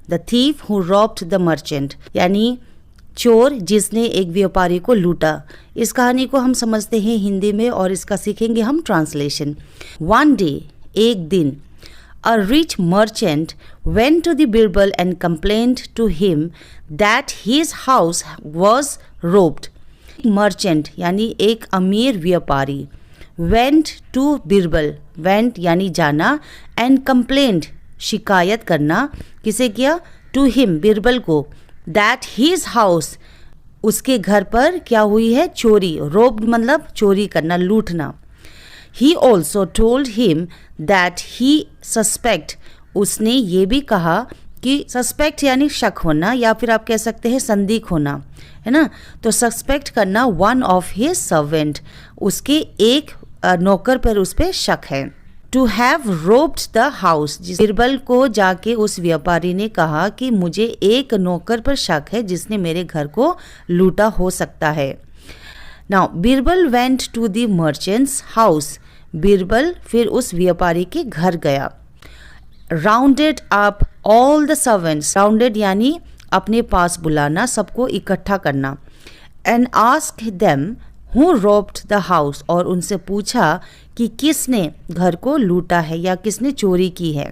The thief who robbed the merchant, यानी चोर जिसने एक व्यापारी को लूटा। इस कहानी को हम समझते हैं हिंदी में और इसका सीखेंगे हम ट्रांसलेशन। वन डे, एक दिन, a rich merchant went to the Birbal and complained to him that his house was robbed. Merchant यानी एक अमीर व्यापारी, went to Birbal, went यानी जाना, and complained शिकायत करना, किसे किया? to him, बिरबल को, that his house उसके घर पर क्या हुई है? चोरी। robbed मतलब चोरी करना, लूटना। He also told him that he suspect, उसने ये भी कहा कि suspect यानी शक होना, या फिर आप कह सकते हैं संदिग्ध होना, है ना। तो suspect करना one of his servant, उसके एक नौकर पर उस पर शक है। To have robbed the house, Birbal को जाके उस व्यापारी ने कहा कि मुझे एक नौकर पर शक है जिसने मेरे घर को लूटा हो सकता है। Now, Birbal went to the merchant's house. Birbal फिर उस व्यापारी के घर गया। Rounded up all the servants. Rounded यानी अपने पास बुलाना, सबको इकट्ठा करना। And asked them who robbed the house. और उनसे पूछा कि किसने घर को लूटा है या किसने चोरी की है।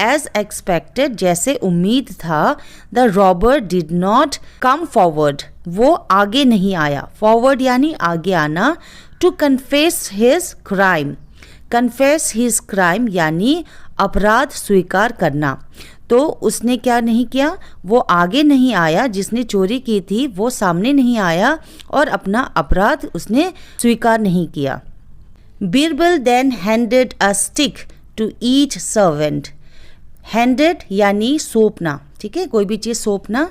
As expected, जैसे उम्मीद था, the robber did not come forward. वो आगे नहीं आया। forward यानी आगे आना। to confess his crime. confess his crime यानी अपराध स्वीकार करना। तो उसने क्या नहीं किया? वो आगे नहीं आया, जिसने चोरी की थी वो सामने नहीं आया और अपना अपराध उसने स्वीकार नहीं किया। Birbal then handed a stick to each servant. Handed यानी सौंपना, ठीक है, कोई भी चीज़ सौंपना।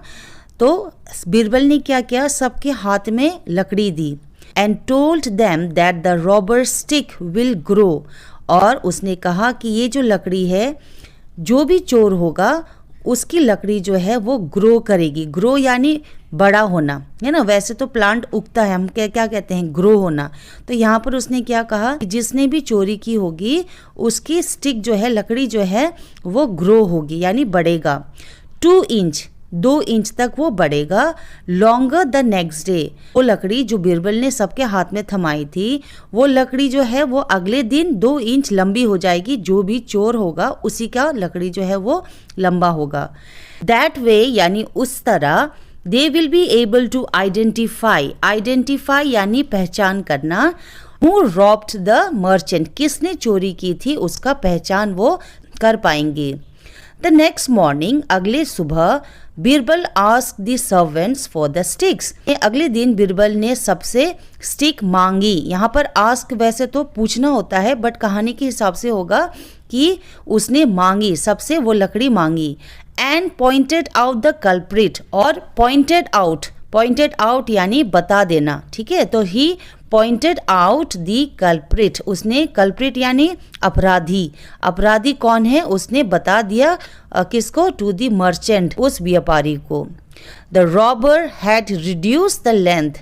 तो बिरबल ने क्या किया? सबके हाथ में लकड़ी दी। And told them that the robber stick will grow, और उसने कहा कि ये जो लकड़ी है, जो भी चोर होगा उसकी लकड़ी जो है वो ग्रो करेगी। ग्रो यानी बड़ा होना, है ना। वैसे तो प्लांट उगता है, हम क्या क्या कहते हैं? ग्रो होना। तो यहाँ पर उसने क्या कहा कि जिसने भी चोरी की होगी उसकी स्टिक जो है, लकड़ी जो है वो ग्रो होगी यानी बढ़ेगा। 2 इंच, 2 इंच तक वो बढ़ेगा। लॉन्गर द नेक्स्ट डे, वो लकड़ी जो बिरबल ने सबके हाथ में थमाई थी, वो लकड़ी जो है वो अगले दिन 2 इंच लंबी हो जाएगी। जो भी चोर होगा उसी का लकड़ी जो है वो लंबा होगा। दैट वे यानी उस तरह, they will be able to identify, identify यानी पहचान करना, हु रॉब्ड द मर्चेंट, किसने चोरी की थी उसका पहचान वो कर पाएंगे। द नेक्स्ट मॉर्निंग, अगले सुबह, Birbal asked the servants for the sticks. अगले दिन बिरबल ने सबसे स्टिक मांगी। यहाँ पर आस्क वैसे तो पूछना होता है, बट कहानी के हिसाब से होगा कि उसने मांगी, सबसे वो लकड़ी मांगी। And pointed out the culprit, और पॉइंटेड आउट, पॉइंटेड आउट यानी बता देना, ठीक है। तो ही पॉइंटेड आउट दी कल्प्रिट, उसने कल्प्रिट यानी अपराधी, अपराधी कौन है उसने बता दिया। किसको? टू दी मर्चेंट, उस व्यापारी को। The robber had reduce the length,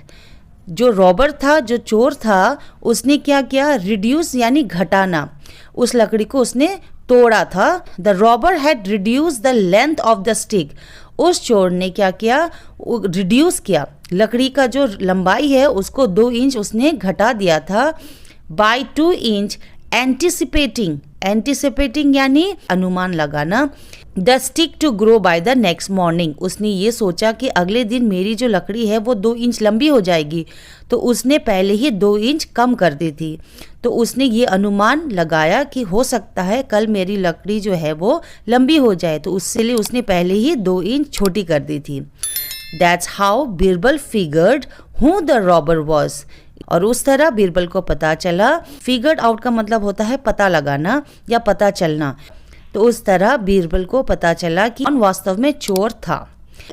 जो रॉबर था, जो चोर था, उसने क्या किया? रिड्यूस यानी घटाना, उस लकड़ी को उसने तोड़ा था। The robber had reduce the length of the stick, उस चोर ने क्या किया? रिड्यूस किया, लकड़ी का जो लंबाई है उसको 2 इंच उसने घटा दिया था। बाय 2 इंच, एंटिसिपेटिंग, एंटिसिपेटिंग यानी अनुमान लगाना। The stick to grow by the next morning, उसने ये सोचा कि अगले दिन मेरी जो लकड़ी है वो 2 इंच लंबी हो जाएगी, तो उसने पहले ही 2 इंच कम कर दी थी। तो उसने ये अनुमान लगाया कि हो सकता है कल मेरी लकड़ी जो है वो लंबी हो जाए, तो उससे लिए उसने पहले ही 2 इंच छोटी कर दी थी। That's how Birbal figured who the robber was, और उस तरह बिरबल को पता चला। फिगर्ड आउट का मतलब होता है पता लगाना या पता चलना। तो उस तरह बिरबल को पता चला कि कौन वास्तव में चोर था।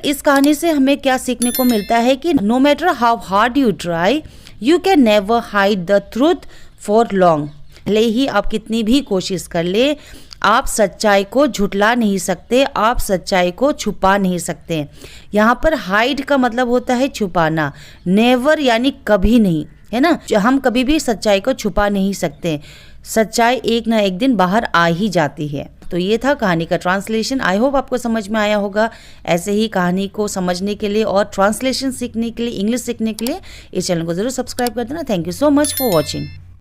इस कहानी से हमें क्या सीखने को मिलता है कि no matter how hard you try, you can never hide the truth for long. भले ही आप कितनी भी कोशिश कर ले, आप सच्चाई को झुटला नहीं सकते, आप सच्चाई को छुपा नहीं सकते। यहाँ पर हाइड का मतलब होता है छुपाना, नेवर यानी कभी नहीं, है ना। हम कभी भी सच्चाई को छुपा नहीं सकते, सच्चाई एक ना एक दिन बाहर आ ही जाती है। तो ये था कहानी का ट्रांसलेशन। आई होप आपको समझ में आया होगा। ऐसे ही कहानी को समझने के लिए और ट्रांसलेशन सीखने के लिए, इंग्लिश सीखने के लिए इस चैनल को ज़रूर सब्सक्राइब कर देना। Thank you so much for watching.